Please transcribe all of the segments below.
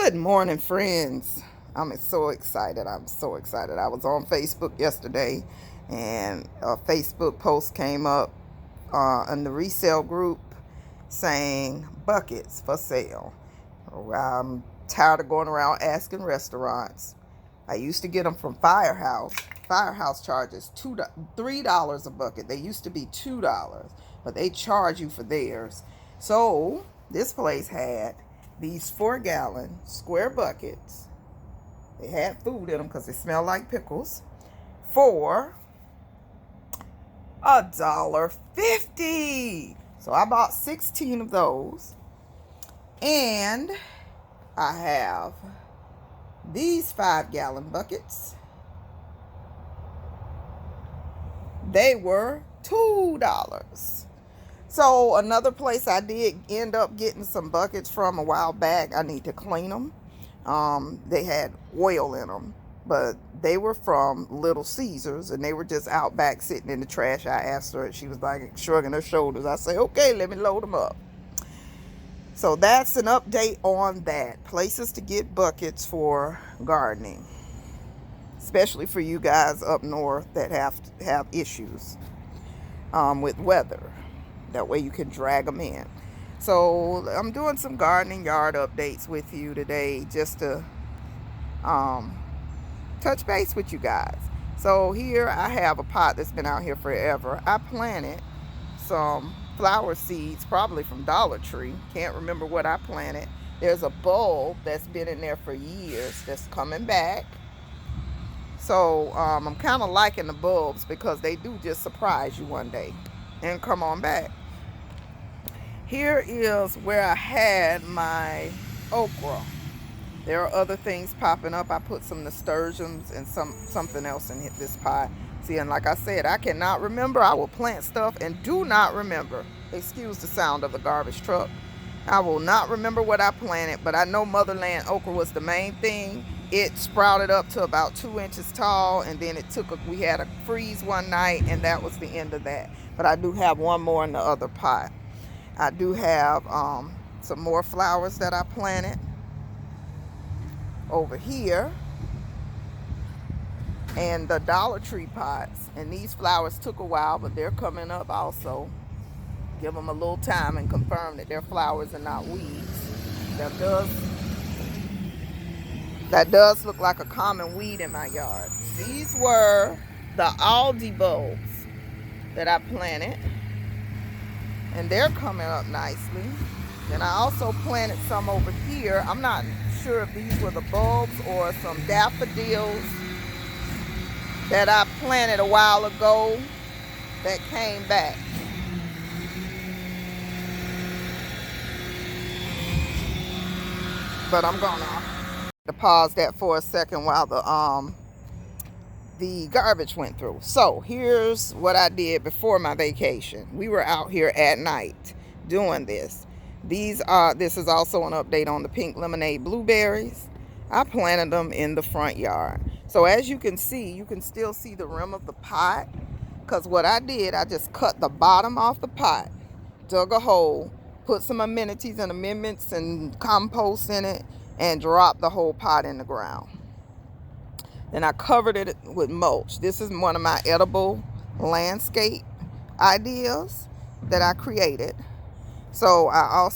Good morning, friends. I'm so excited. I'm so excited. I was on Facebook yesterday and a Facebook post came up in the resale group saying buckets for sale. I'm tired of going around asking restaurants. I used to get them from Firehouse. Firehouse charges $3 a bucket. They used to be $2, but they charge you for theirs. So this place had these 4-gallon square buckets. They had food in them because they smell like pickles. For $1.50. So I bought 16 of those. And I have these 5-gallon buckets. They were $2. So another place I did end up getting some buckets from a while back. I need to clean them. They had oil in them, but they were from Little Caesars, and they were just out back sitting in the trash. I asked her, and she was like shrugging her shoulders. I say, okay, let me load them up. So that's an update on that. Places to get buckets for gardening, especially for you guys up north that have issues with weather. That way you can drag them in. So I'm doing some gardening yard updates with you today just to touch base with you guys. So here I have a pot that's been out here forever. I planted some flower seeds, probably from Dollar Tree. Can't remember what I planted. There's a bulb that's been in there for years that's coming back. So I'm kind of liking the bulbs because they do just surprise you one day and come on back. Here is where I had my okra. There are other things popping up. I put some nasturtiums and something else in this pot. See, and like I said, I cannot remember. I will plant stuff and do not remember. Excuse the sound of the garbage truck. I will not remember what I planted, but I know Motherland Okra was the main thing. It sprouted up to about 2 inches tall, and then we had a freeze one night, and that was the end of that. But I do have one more in the other pot. I do have some more flowers that I planted over here, and the Dollar Tree pots. And these flowers took a while, but they're coming up also. Give them a little time and confirm that they're flowers and not weeds. That does look like a common weed in my yard. These were the Aldi Bulbs that I planted, and they're coming up nicely. And I also planted some over here. I'm not sure if these were the bulbs or some daffodils that I planted a while ago that came back. But I'm gonna pause that for a second while the garbage went through. So here's what I did before my vacation. We were out here at night doing this. This is also an update on the pink lemonade blueberries. I planted them in the front yard. So as you can see, you can still see the rim of the pot, because what I did, I just cut the bottom off the pot, dug a hole, put some amenities and amendments and compost in it, and dropped the whole pot in the ground. Then I covered it with mulch. This is one of my edible landscape ideas that I created. So I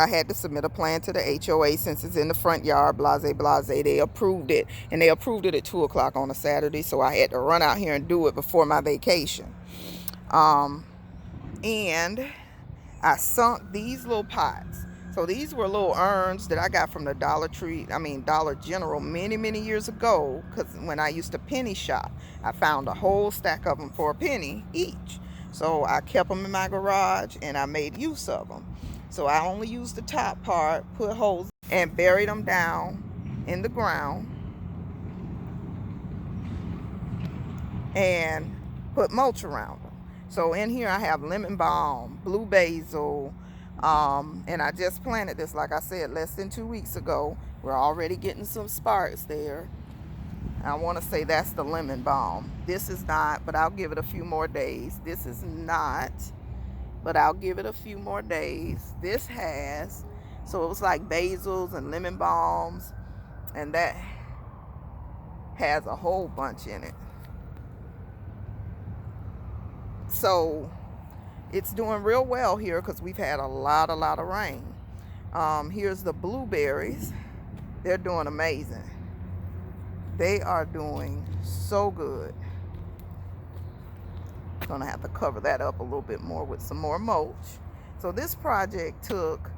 had to submit a plan to the HOA since it's in the front yard, blase. They approved it, and they approved it at 2 o'clock on a Saturday. So I had to run out here and do it before my vacation. And I sunk these little pots. So these were little urns that I got from the Dollar General many years ago, because when I used to penny shop, I found a whole stack of them for a penny each. So I kept them in my garage and I made use of them. So I only used the top part, put holes, and buried them down in the ground and put mulch around them. So in here I have lemon balm, blue basil, and I just planted this, like I said, less than 2 weeks ago. We're already getting some sparks there. I want to say that's the lemon balm. This is not, but I'll give it a few more days. This is not, but I'll give it a few more days. This has So it was like basils and lemon balms, and that has a whole bunch in it. So it's doing real well here because we've had a lot of rain. Here's the blueberries. They're doing amazing. They are doing so good. Gonna have to cover that up a little bit more with some more mulch. So this project took,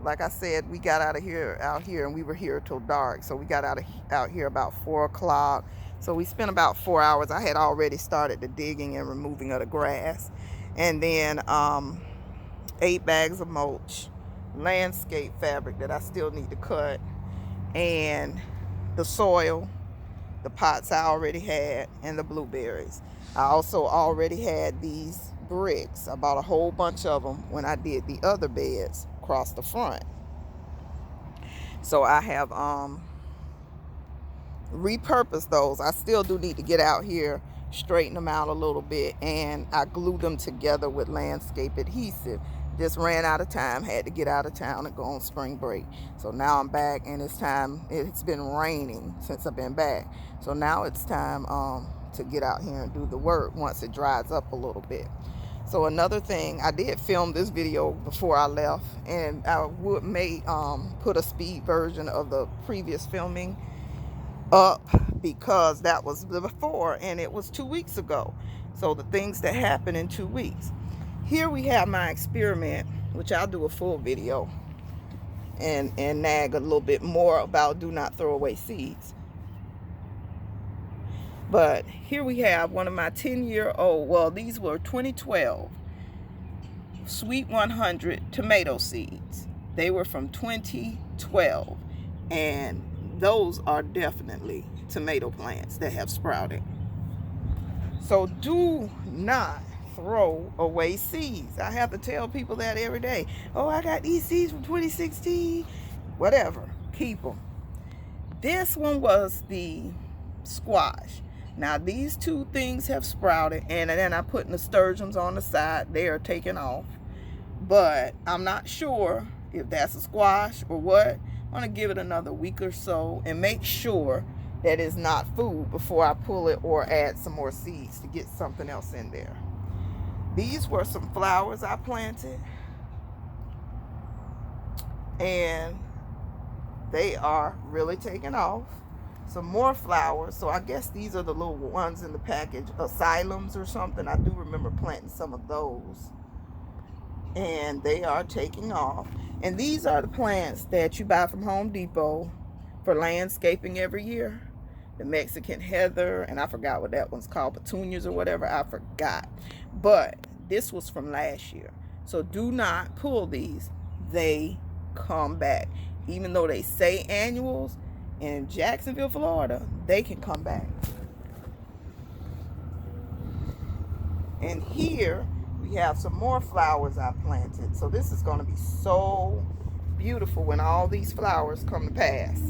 like I said, we got out here, and we were here till dark. So we got out here about 4 o'clock. So we spent about 4 hours. I had already started the digging and removing of the grass. And then 8 bags of mulch, landscape fabric that I still need to cut, and the soil, the pots I already had, and the blueberries. I also already had these bricks. I bought a whole bunch of them when I did the other beds across the front. So I have repurposed those. I still do need to get out here, straighten them out a little bit, and I glued them together with landscape adhesive. Just ran out of time, had to get out of town and go on spring break. So now I'm back, and it's time. It's been raining since I've been back. So now it's time to get out here and do the work once it dries up a little bit. So another thing, I did film this video before I left, and I may put a speed version of the previous filming up because that was the before, and it was 2 weeks ago. So the things that happened in 2 weeks. Here we have my experiment, which I'll do a full video and nag a little bit more about do not throw away seeds. But here we have one of my 10-year-old, well, these were 2012 Sweet 100 tomato seeds. They were from 2012, and those are definitely tomato plants that have sprouted. So do not throw away seeds. I have to tell people that every day. Oh, I got these seeds from 2016. Whatever. Keep them. This one was the squash. Now these 2 things have sprouted, and then I put nasturtiums on the side. They are taking off. But I'm not sure if that's a squash or what. I'm going to give it another week or so and make sure that it's not food before I pull it or add some more seeds to get something else in there. These were some flowers I planted, and they are really taking off. Some more flowers. So I guess these are the little ones in the package, asylums or something. I do remember planting some of those, and they are taking off. And these are the plants that you buy from Home Depot for landscaping every year. The Mexican heather, and I forgot what that one's called, petunias or whatever, I forgot. But this was from last year. So do not pull these. They come back. Even though they say annuals, in Jacksonville, Florida, they can come back. And here we have some more flowers I planted. So this is going to be so beautiful when all these flowers come to pass.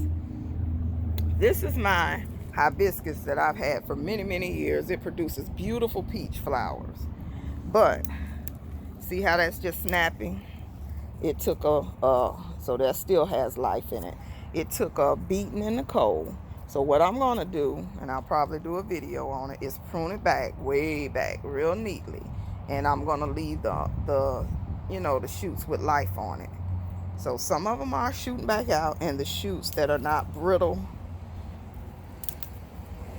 This is my hibiscus that I've had for many years. It produces beautiful peach flowers. But see how that's just snapping? It took so that still has life in it. It took a beating in the cold. So what I'm going to do, and I'll probably do a video on it, is prune it back, way back, real neatly. And I'm going to leave the shoots with life on it. So some of them are shooting back out, and the shoots that are not brittle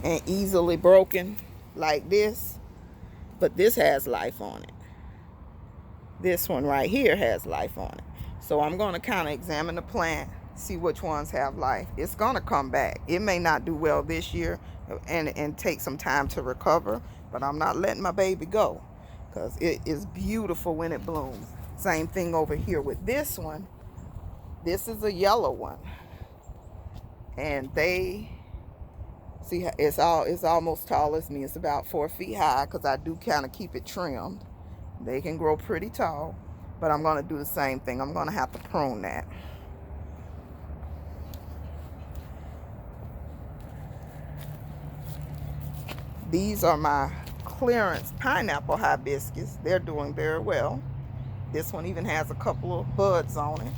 and easily broken like this, but this has life on it. This one right here has life on it. So I'm going to kind of examine the plant, see which ones have life. It's going to come back. It may not do well this year and take some time to recover, but I'm not letting my baby go because it is beautiful when it blooms. Same thing over here with this one. This is a yellow one, and they see it's almost tall as me. It's about 4 feet high because I do kind of keep it trimmed. They can grow pretty tall, but I'm going to do the same thing. I'm going to have to prune that. These are my clearance pineapple hibiscus. They're doing very well. This one even has a couple of buds on it.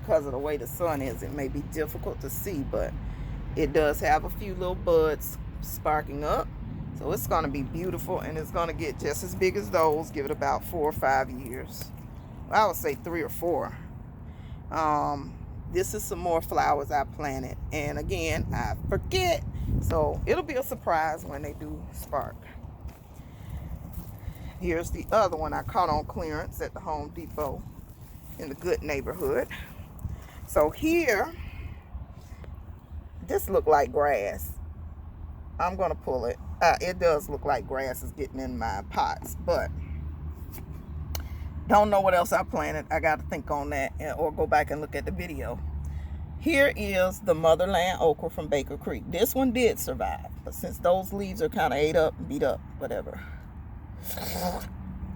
because of the way the sun is, it may be difficult to see, but it does have a few little buds sparking up. So it's going to be beautiful, and it's going to get just as big as those. Give it about 4 or 5 years. Well, I would say 3 or 4. This is some more flowers I planted, and again, I forget, so it'll be a surprise when they do spark. Here's the other one I caught on clearance at the Home Depot in the good neighborhood. So here, this look like grass. I'm gonna pull it. It does look like grass is getting in my pots, but don't know what else I planted. I got to think on that, or go back and look at the video. Here is the Motherland Okra from Baker Creek. This one did survive, but since those leaves are kind of ate up, beat up, whatever.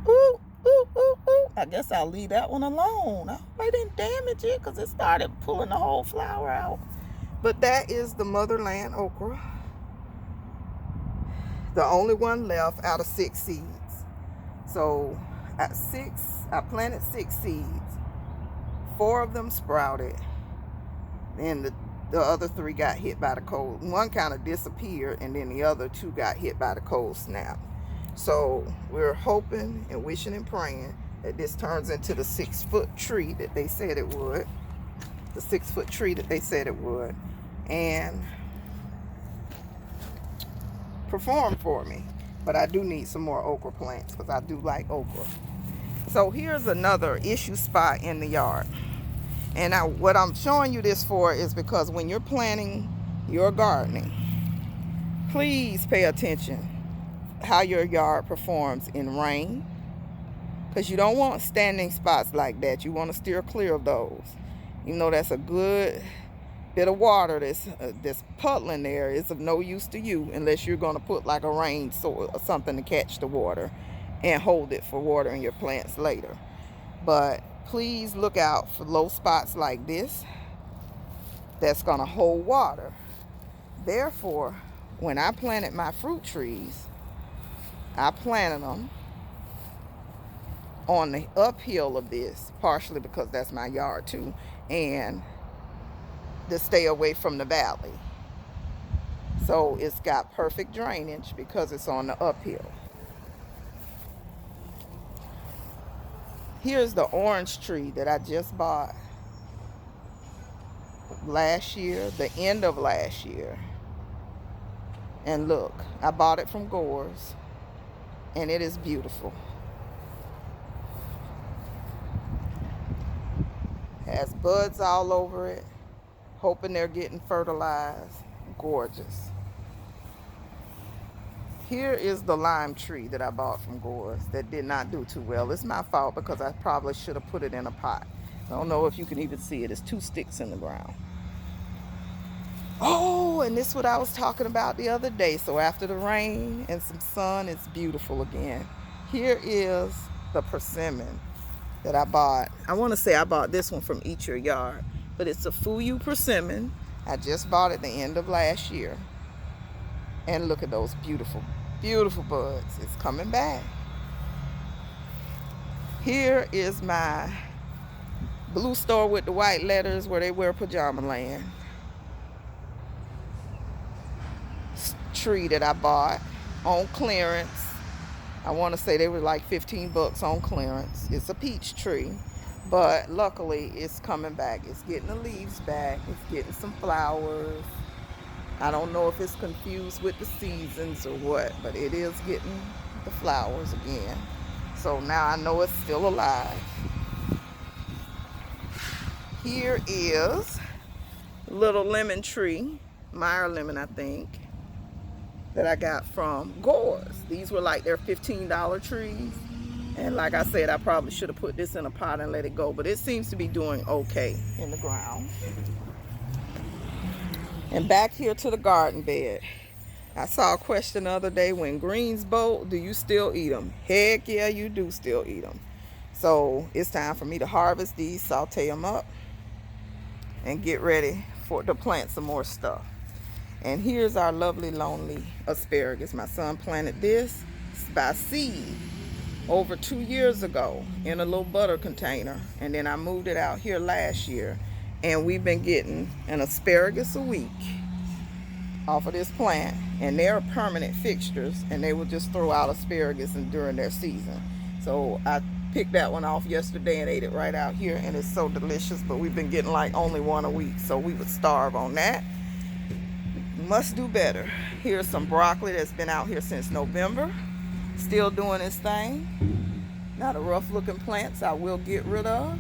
Ooh, ooh, ooh, ooh. I guess I'll leave that one alone. I hope I didn't damage it because it started pulling the whole flower out. But that is the Motherland Okra. The only one left out of 6 seeds. So at 6, I planted 6 seeds. 4 of them sprouted. And the other 3 got hit by the cold. One kind of disappeared, and then the other 2 got hit by the cold snap. So we're hoping and wishing and praying that this turns into the 6-foot tree that they said it would. The 6-foot tree that they said it would. And perform for me. But I do need some more okra plants because I do like okra. So here's another issue spot in the yard. And what I'm showing you this for is because when you're planning your gardening, please pay attention how your yard performs in rain, because you don't want standing spots like that. You want to steer clear of those. You know, that's a good bit of water that's puddling there is of no use to you unless you're going to put like a rain soil or something to catch the water and hold it for watering your plants later. But please look out for low spots like this that's going to hold water. Therefore, when I planted my fruit trees, I planted them on the uphill of this, partially because that's my yard too, and to stay away from the valley. So it's got perfect drainage because it's on the uphill. Here's the orange tree that I just bought last year, the end of last year. And look, I bought it from Gore's, and it is beautiful. Has buds all over it, hoping they're getting fertilized. Gorgeous. Here is the lime tree that I bought from Gore's that did not do too well. It's my fault because I probably should have put it in a pot. I don't know if you can even see it. It's 2 sticks in the ground. Oh, and this is what I was talking about the other day. So after the rain and some sun, it's beautiful again. Here is the persimmon that I bought. I want to say I bought this one from Eat Your Yard, but it's a Fuyu persimmon. I just bought it the end of last year. And look at those beautiful, beautiful buds. It's coming back. Here is my blue store with the white letters where they wear Pajama Land tree that I bought on clearance. I want to say they were like 15 bucks on clearance. It's a peach tree, but luckily it's coming back. It's getting the leaves back. It's getting some flowers. I don't know if it's confused with the seasons or what, but it is getting the flowers again. So now I know it's still alive. Here is a little lemon tree, Meyer lemon I think, that I got from Gore's. These were like their $15 trees. And like I said, I probably should have put this in a pot and let it go, but it seems to be doing okay in the ground. And back here to the garden bed. I saw a question the other day, when greens bolt, do you still eat them? Heck yeah, you do still eat them. So it's time for me to harvest these, saute them up, and get ready to plant some more stuff. And here's our lovely, lonely asparagus. My son planted this by seed over 2 years ago in a little butter container. And then I moved it out here last year. And we've been getting an asparagus a week off of this plant, and they're permanent fixtures, and they will just throw out asparagus during their season. So I picked that one off yesterday and ate it right out here, and it's so delicious. But we've been getting like only one a week, so we would starve on that. Must do better. Here's some broccoli that's been out here since November, still doing its thing. Now the rough looking plants I will get rid of.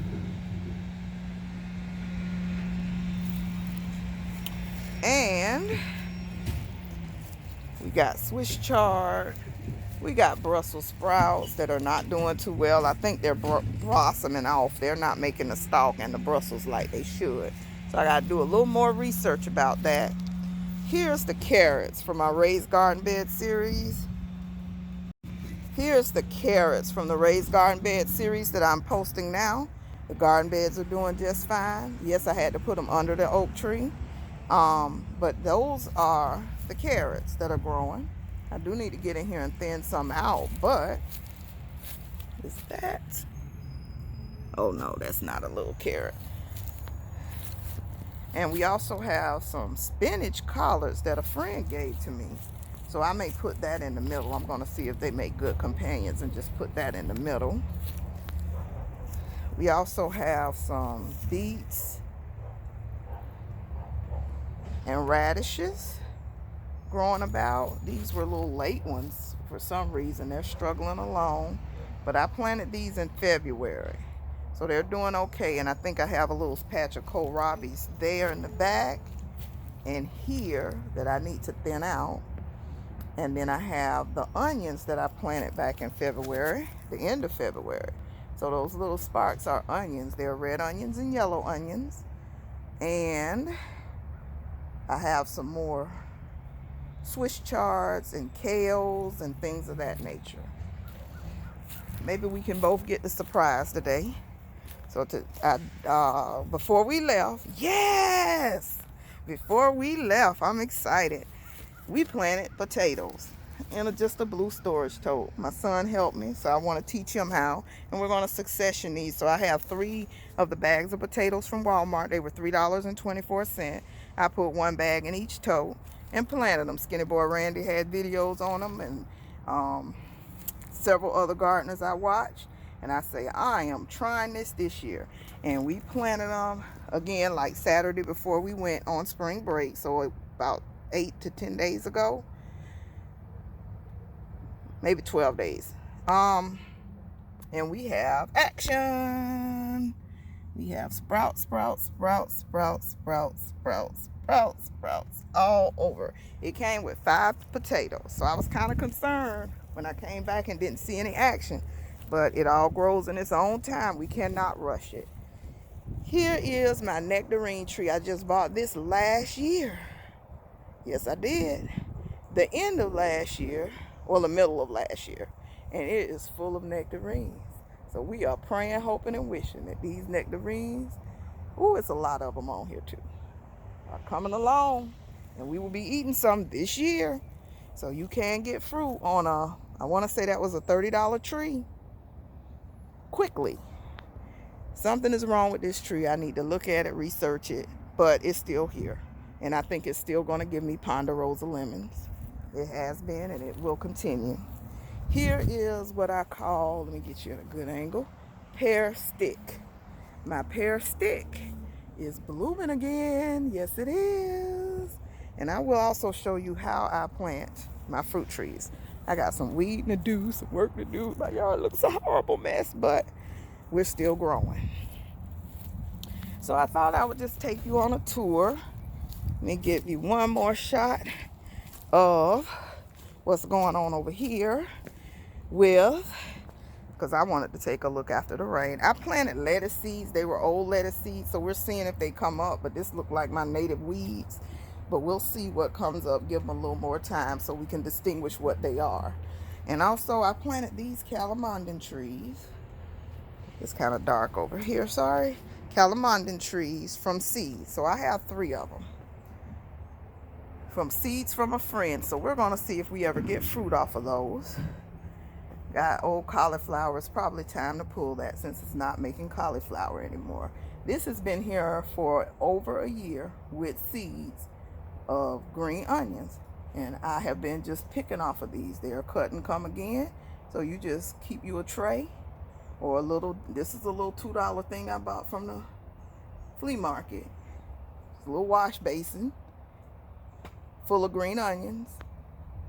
And we got Swiss chard. We got Brussels sprouts that are not doing too well. I think they're blossoming off. They're not making the stalk and the Brussels like they should. So I got to do a little more research about that. Here's the carrots from our raised garden bed series. Here's the carrots from the raised garden bed series that I'm posting now. The garden beds are doing just fine. Yes, I had to put them under the oak tree. But those are the carrots that are growing. I do need to get in here and thin some out, but is that? Oh no, that's not a little carrot. And we also have some spinach collards that a friend gave to me. So I may put that in the middle. I'm gonna see if they make good companions and just put that in the middle. We also have some beets and radishes growing about. These were little late ones for some reason. They're struggling along, but I planted these in February, so they're doing okay. And I think I have a little patch of kohlrabies there in the back and here that I need to thin out. And then I have the onions that I planted back in February, the end of February. So those little sparks are onions. They're red onions and yellow onions. And I have some more Swiss chards and kales and things of that nature. Maybe we can both get the surprise today. So before we left, before we left, I'm excited. We planted potatoes in just a blue storage tote. My son helped me, so I want to teach him how. And we're going to succession these. So I have 3 of the bags of potatoes from Walmart. They were $3.24. I put 1 bag in each tote and planted them. Skinny Boy Randy had videos on them, and several other gardeners I watched. And I say, I am trying this year. And we planted them again like Saturday before we went on spring break. So about 8 to 10 days ago. Maybe 12 days. And we have action. We have sprouts all over. It came with 5 potatoes. So I was kind of concerned when I came back and didn't see any action. But it all grows in its own time. We cannot rush it. Here is my nectarine tree. I just bought this last year. Yes, I did. The end of last year, or the middle of last year. And it is full of nectarines. So we are praying, hoping, and wishing that these nectarines, it's a lot of them on here too, are coming along. And we will be eating some this year. So you can get fruit on I want to say that was a $30 tree. Quickly. Something is wrong with this tree. I need to look at it, research it, but it's still here. And I think it's still going to give me Ponderosa lemons. It has been, and it will continue. Here is what I call, let me get you at a good angle, pear stick. My pear stick is blooming again. Yes, it is. And I will also show you how I plant my fruit trees. I got some weeding to do, some work to do. My yard looks a horrible mess, but we're still growing. So I thought I would just take you on a tour. Let me give you one more shot of what's going on over here because I wanted to take a look after the rain. I planted lettuce seeds. They were old lettuce seeds, so we're seeing if they come up, but this looked like my native weeds. But we'll see what comes up, give them a little more time so we can distinguish what they are. And also I planted these calamandan trees. It's kind of dark over here, sorry. Calamandan trees from seeds. So I have 3 of them. From seeds from a friend. So we're going to see if we ever get fruit off of those. Got old cauliflower. It's probably time to pull that since it's not making cauliflower anymore. This has been here for over a year with seeds of green onions. And I have been just picking off of these. They're cut and come again. So you just keep you a tray or a little, this is a little $2 thing I bought from the flea market. It's a little wash basin full of green onions.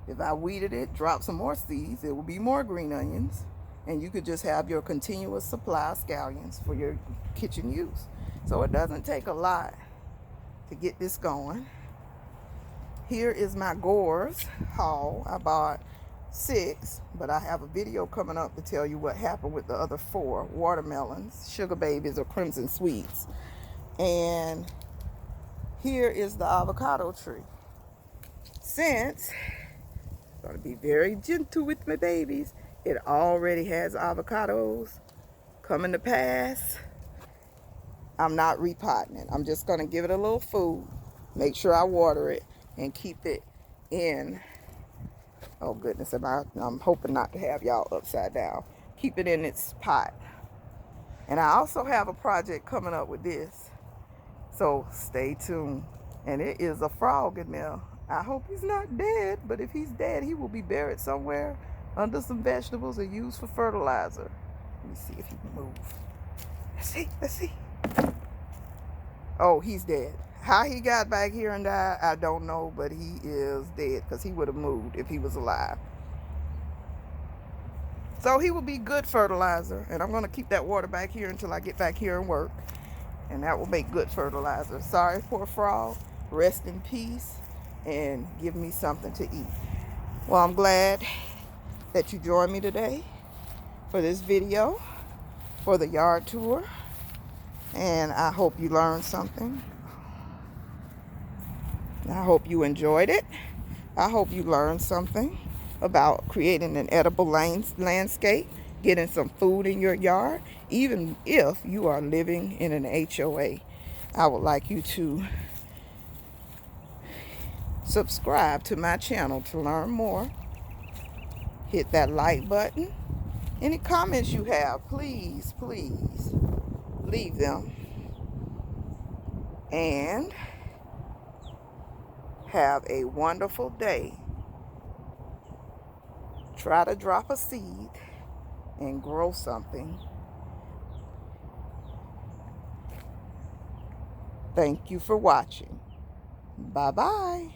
If I weeded it, drop some more seeds, it will be more green onions. And you could just have your continuous supply of scallions for your kitchen use. So it doesn't take a lot to get this going. Here is my Gores haul. I bought 6, but I have a video coming up to tell you what happened with the other 4 watermelons, sugar babies or crimson sweets. And here is the avocado tree. Since I'm going to be very gentle with my babies, it already has avocados coming to pass. I'm not repotting it. I'm just going to give it a little food, make sure I water it, and keep it in, oh goodness, I'm hoping not to have y'all upside down. Keep it in its pot. And I also have a project coming up with this, so stay tuned. And it is a frog in there. I hope he's not dead, but if he's dead, he will be buried somewhere under some vegetables and used for fertilizer. Let me see if he can move. Let's see. Oh, he's dead. How he got back here and died, I don't know, but he is dead because he would have moved if he was alive. So he will be good fertilizer, and I'm going to keep that water back here until I get back here and work, and that will make good fertilizer. Sorry, poor frog. Rest in peace and give me something to eat. Well, I'm glad that you joined me today for this video for the yard tour, and I hope you learned something. I hope you enjoyed it. I hope you learned something about creating an edible landscape, getting some food in your yard, even if you are living in an HOA. I would like you to subscribe to my channel to learn more. Hit that like button. Any comments you have, please leave them. And have a wonderful day. Try to drop a seed and grow something. Thank you for watching. Bye-bye.